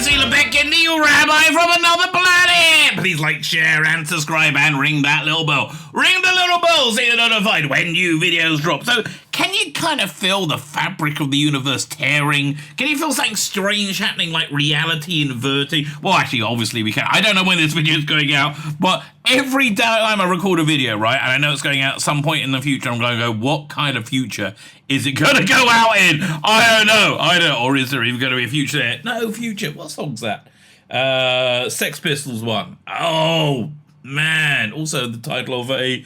Tzvi Lebetkin, new Rabbi from another planet! Please like, share, and subscribe, and ring that little bell. Ring the little bell so you're notified when new videos drop. So, can you kind of feel the fabric of the universe tearing? Can you feel something strange happening, like reality inverting? Well, actually, obviously we can. I don't know when this video is going out, but every time I record a video, right, and I know it's going out at some point in the future, I'm going to go, what kind of future is it going to go out in? I don't know. Or is there even going to be a future there? No future. What song's that? Sex Pistols one. Oh, man. Also the title of a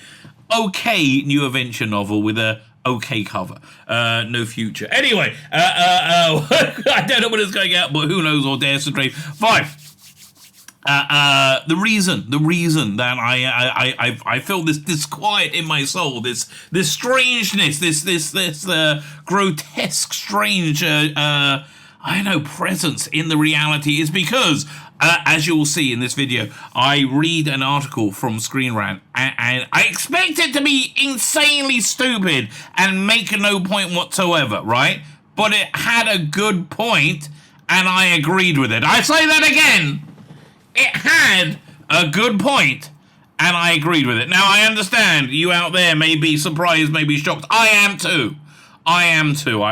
okay new adventure novel with a okay cover. No future. Anyway, I don't know when it's going out, but who knows or dares to dream. Fine. The reason that I feel this disquiet in my soul, this strangeness, this grotesque, strange, I don't know, presence in the reality is because, as you will see in this video, I read an article from Screen Rant, and I expect it to be insanely stupid and make no point whatsoever, right? But it had a good point, and I agreed with it. I say that again. It had a good point, and I agreed with it. Now, I understand you out there may be surprised, may be shocked. I am too. I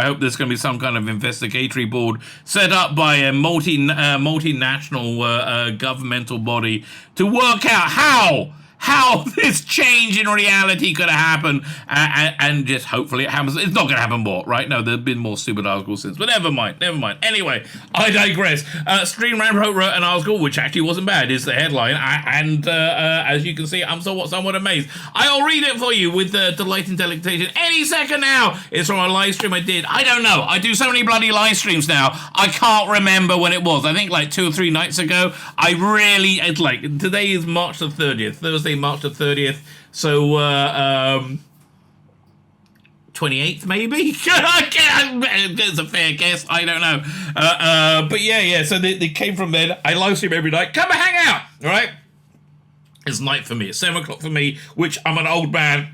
hope there's going to be some kind of investigatory board set up by a multinational governmental body to work out how this change in reality could have happened, and just hopefully it happens. It's not going to happen more, right? No, there have been more stupid articles since, but never mind. Anyway, I digress. Stream Rant wrote an article, which actually wasn't bad, is the headline, and as you can see, I'm somewhat amazed. I'll read it for you with delight and delectation any second now. It's from a live stream I did. I don't know. I do so many bloody live streams now, I can't remember when it was. I think like 2 or 3 nights ago. It's like, today is March the 30th, Thursday, March the 30th, so 28th maybe? It's a fair guess, I don't know. But yeah, so they came from there. I live stream every night. Come and hang out, alright? It's night for me, it's 7 o'clock for me, which I'm an old man,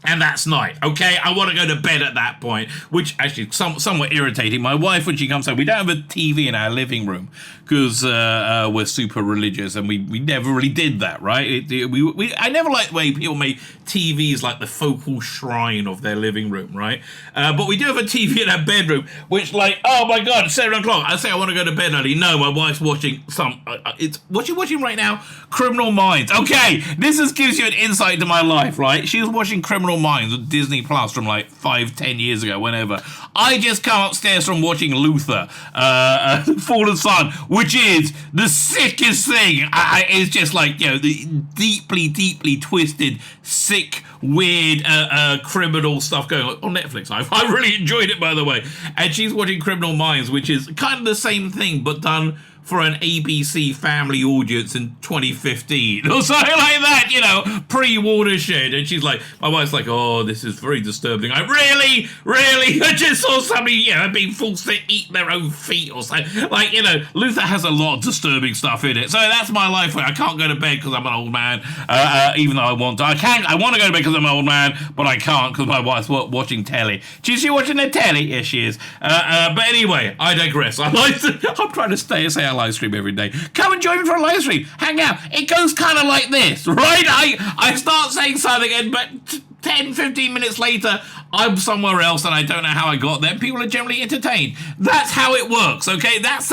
and that's night, okay? I want to go to bed at that point, which actually somewhat irritating. My wife, when she comes home, we don't have a TV in our living room because we're super religious, and we never really did that, right? I never liked the way people make TVs like the focal shrine of their living room, right? But we do have a TV in our bedroom, which, like, oh my God, it's 7 o'clock. I say I want to go to bed early. No, my wife's watching what's she watching right now? Criminal Minds. Okay, this gives you an insight into my life, right? She was watching Criminal Minds with Disney Plus from like 5-10 years ago, whenever. I just come upstairs from watching Luther, Fallen Son, which is the sickest thing. It's just like, you know, the deeply twisted, sick, weird, criminal stuff going on Netflix. I really enjoyed it, by the way. And she's watching Criminal Minds, which is kind of the same thing, but done for an ABC family audience in 2015 or something like that, you know, pre-Watershed. And she's like, my wife's like, oh, this is very disturbing. I really, I just saw somebody, you know, being forced to eat their own feet or something. Like, you know, Luther has a lot of disturbing stuff in it. So that's my life. I can't go to bed because I'm an old man, even though I want to. I want to go to bed because I'm an old man, but I can't because my wife's watching telly. Is she watching the telly? Yes, she is. But anyway, I digress. I'm trying to say a live stream every day. Come and join me for a live stream. Hang out. It goes kind of like this, right? I start saying something, and but 10-15 minutes later, I'm somewhere else and I don't know how I got there. People are generally entertained. That's how it works, okay? That's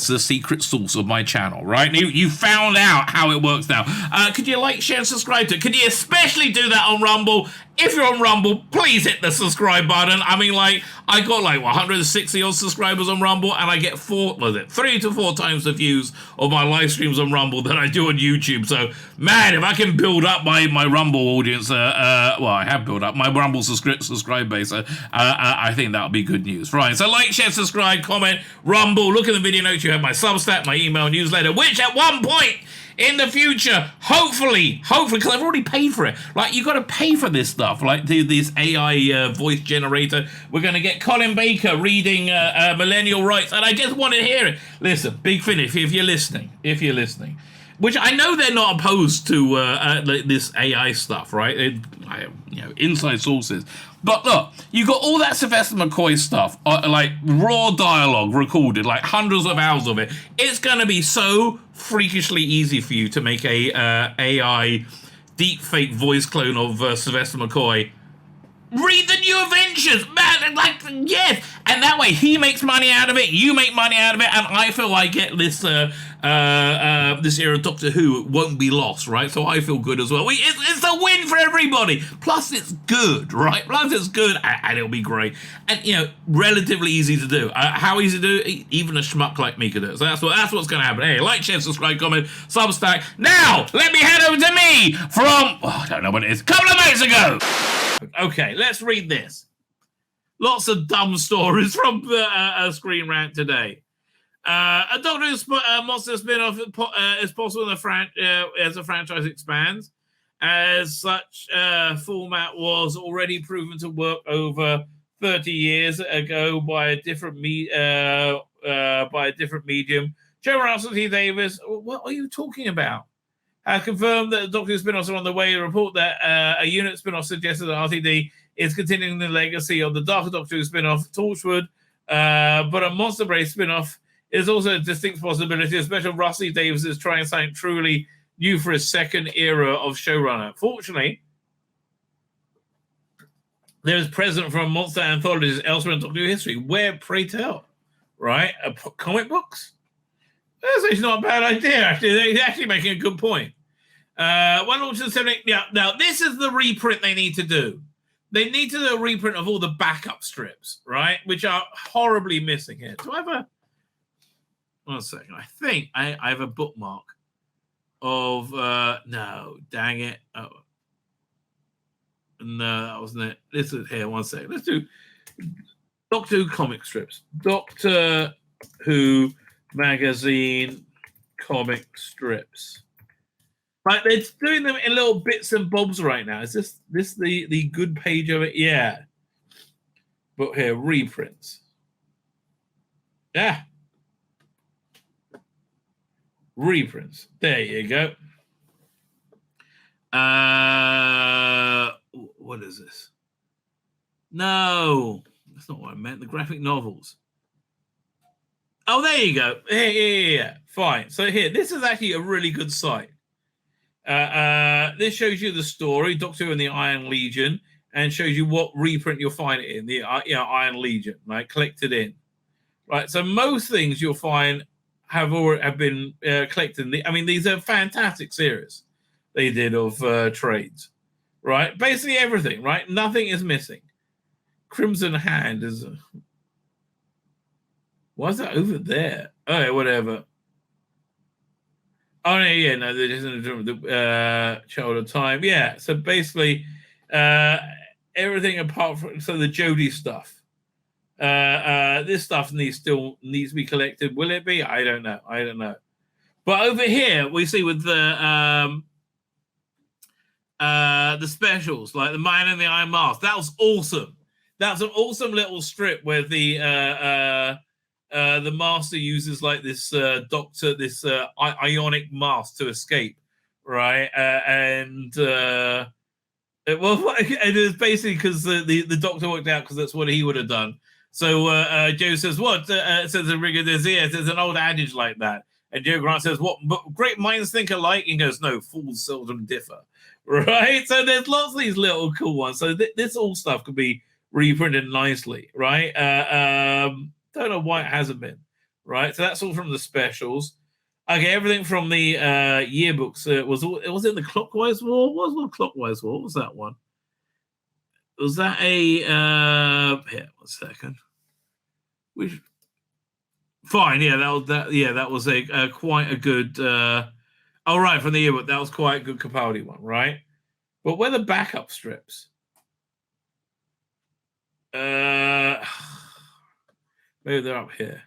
the secret source of my channel, right? You found out how it works now. Could you like, share, and subscribe to it? Could you especially do that on Rumble? If you're on Rumble, please hit the subscribe button. I mean, like, I got like 160 odd subscribers on Rumble, and I get 3 to 4 times the views of my live streams on Rumble than I do on YouTube. So, man, if I can build up my Rumble audience, well, I have built up my Rumble subscribe base, I think that'll be good news. Right, so like, share, subscribe, comment, Rumble, look in the video notes, you have my Substack, my email newsletter, which at one point in the future, hopefully, because I've already paid for it. Like, you got to pay for this stuff, like this AI voice generator. We're going to get Colin Baker reading Millennial Rights, and I just want to hear it. Listen, Big Finish, if you're listening, which I know they're not opposed to this AI stuff, right? I have, inside sources. But look, you got all that Sylvester McCoy stuff, like raw dialogue recorded, like hundreds of hours of it. It's going to be so freakishly easy for you to make a AI deepfake voice clone of Sylvester McCoy. Read the new Avengers, man. Like, yes, and that way he makes money out of it, you make money out of it, and I feel I get this this era of Doctor Who won't be lost, right? So I feel good as well. It's a win for everybody. Plus, it's good, right? Plus, it's good, and it'll be great, and relatively easy to do. How easy to do? Even a schmuck like me could do it. So that's what's going to happen. Hey, like, share, subscribe, comment, Substack. Now, let me head over to me from I don't know what it is. A couple of minutes ago. Okay, let's read this. Lots of dumb stories from the Screen Rant today. A Doctor Who Monster spin-off is possible as the franchise expands. As such, format was already proven to work over 30 years ago by a different medium. Joe Russell T. Davis, what are you talking about? Has confirmed that the Doctor Who spin-offs are on the way. A report that a unit spin-off suggested that RTD is continuing the legacy of the Dark Doctor Who spin-off Torchwood, but a Monster Brave spin-off is also a distinct possibility, especially Russell Davis is trying something truly new for his second era of showrunner. Fortunately, there is precedent from monster anthologies elsewhere in Doctor Who history. Where, pray tell, right? Comic books? That's actually not a bad idea, actually. They're actually making a good point. One launch in 78. Yeah, now this is the reprint they need to do. They need to do a reprint of all the backup strips, right? Which are horribly missing here. Do I have a... One second. I think I have a bookmark of... no, dang it. Oh. No, that wasn't it. This is here. One second. Let's do Doctor Who comic strips. Doctor Who magazine comic strips. Like they're doing them in little bits and bobs right now. Is this the good page of it? Yeah. But here, reprints. Yeah. Reprints. There you go. What is this? No, that's not what I meant. The graphic novels. Oh, there you go. Yeah. Fine. So here, this is actually a really good site. This shows you the story, Doctor Who and the Iron Legion, and shows you what reprint you'll find it in, the Iron Legion, right? Collected in. Right. So most things you'll find have been collected. These are fantastic series they did of trades. Right? Basically everything, right? Nothing is missing. Crimson Hand is... Why is that over there? Oh, yeah, whatever. Oh, no, there isn't the Child of Time. Yeah, so basically everything apart from... So the Jodie stuff. This stuff needs to be collected. Will it be? I don't know. But over here, we see with the specials, like the Man in the Iron Mask. That was awesome. That's an awesome little strip where the Master uses like this ionic mask to escape, right? It was basically because the Doctor worked out because that's what he would have done. So Joe says, "What?" Says the rigger. There's an old adage like that. And Joe Grant says, "What? But great minds think alike." And goes, "No, fools seldom differ." Right? So there's lots of these little cool ones. So this all stuff could be reprinted nicely, right? Don't know why it hasn't been, right? So that's all from the specials. Okay, everything from the yearbooks. It was in the Clockwise War? What was the Clockwise War? What was that one? Was that a... here, 1 second. Fine, yeah, that was a quite a good... oh, right, from the yearbook. That was quite a good Capaldi one, right? But where are the backup strips? Maybe they're up here.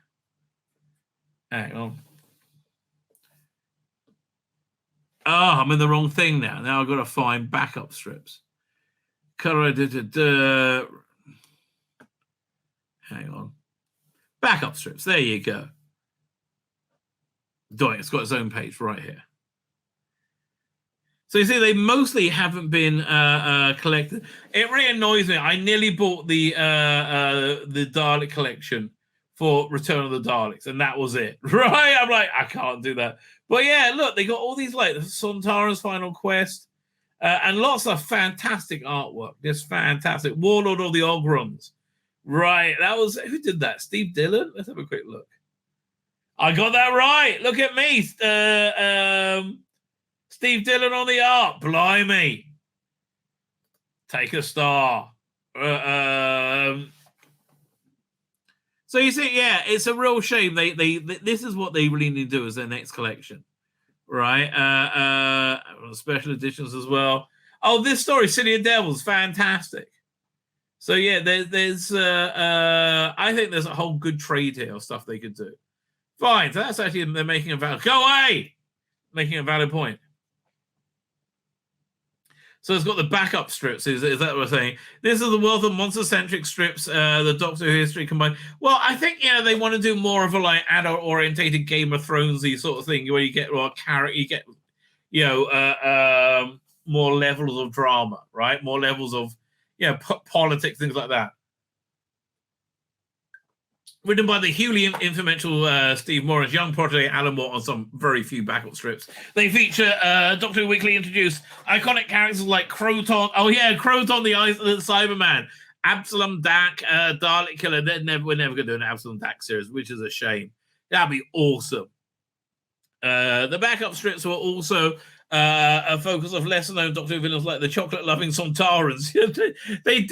Hang on. Oh, I'm in the wrong thing now. Now I've got to find backup strips. Hang on. Backup strips. There you go. It's got its own page right here. So you see, they mostly haven't been collected. It really annoys me. I nearly bought the Dalek collection for Return of the Daleks, and that was it. Right? I'm like, I can't do that. But yeah, look, they got all these like Sontaran's Final Quest, and lots of fantastic artwork. Just fantastic. Warlord of the Ogrons. Right. That was, who did that? Steve Dillon? Let's have a quick look. I got that right. Look at me. Steve Dillon on the art. Blimey. Take a star. So you see, yeah, it's a real shame. They this is what they really need to do as their next collection, right? Special editions as well. Oh, this story, City of Devils, fantastic. So yeah, there's I think there's a whole good trade here of stuff they could do. Fine, so that's actually, they're making a valid, go away, making a valid point. So it's got the backup strips. Is that what we're saying? This is the wealth of monster-centric strips, the Doctor Who history combined. Well, I think they want to do more of a like adult-orientated Game of Thronesy sort of thing, where you get you get more levels of drama, right? More levels of politics, things like that. Written by the hugely influential Steve Morris, young protege Alan Moore on some very few backup strips. They feature Doctor Who Weekly introduced iconic characters like Croton. Oh yeah, Croton the Cyberman, Absalom Dak, Dalek Killer. We're never going to do an Absalom Dak series, which is a shame. That'd be awesome. The backup strips were also a focus of lesser-known Doctor Who villains like the chocolate-loving Sontarans. Did they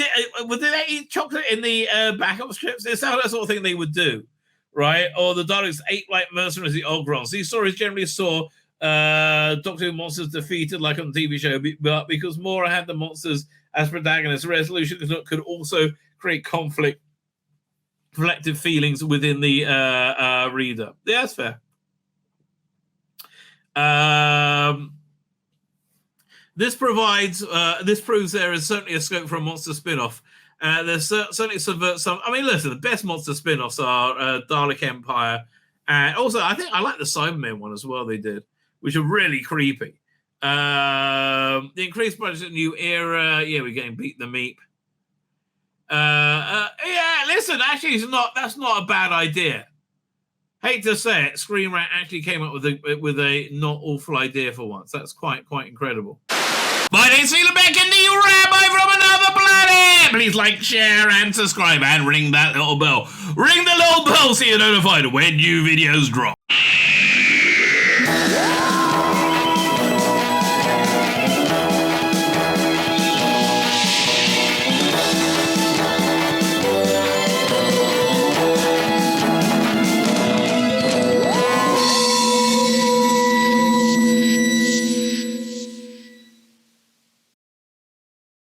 eat chocolate in the backup strips? It's that sort of thing they would do, right? Or the Daleks ate like mercenaries, the Ogrons. These stories generally saw Doctor Who monsters defeated, like on the TV show, but because Moore had the monsters as protagonists, resolution could also create conflict, collective feelings within the reader. Yeah, that's fair. This proves there is certainly a scope for a monster spin-off. There's certainly subvert some. I mean, listen, the best monster spin-offs are Dalek Empire, and also I think I like the Cybermen one as well. They did, which are really creepy. The increased budget, new era. Yeah, we're getting Beat the Meep. Yeah, listen, actually, that's not a bad idea. Hate to say it, Screen Rant actually came up with a not awful idea for once. That's quite incredible. My name's Tzvi Lebetkin, the Rabbi from another planet. Please like, share, and subscribe, and ring that little bell. Ring the little bell so you're notified when new videos drop.